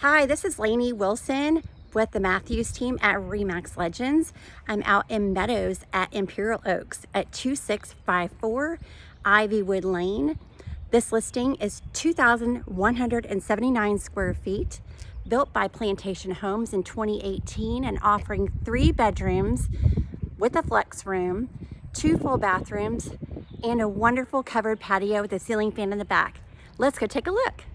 Hi, this is Lainey Wilson with the Matthews team at Remax Legends. I'm out in Meadows at Imperial Oaks at 2654 Ivywood Lane. This listing is 2,179 square feet, built by Plantation Homes in 2018 and offering 3 bedrooms with a flex room, 2 full bathrooms, and a wonderful covered patio with a ceiling fan in the back. Let's go take a look.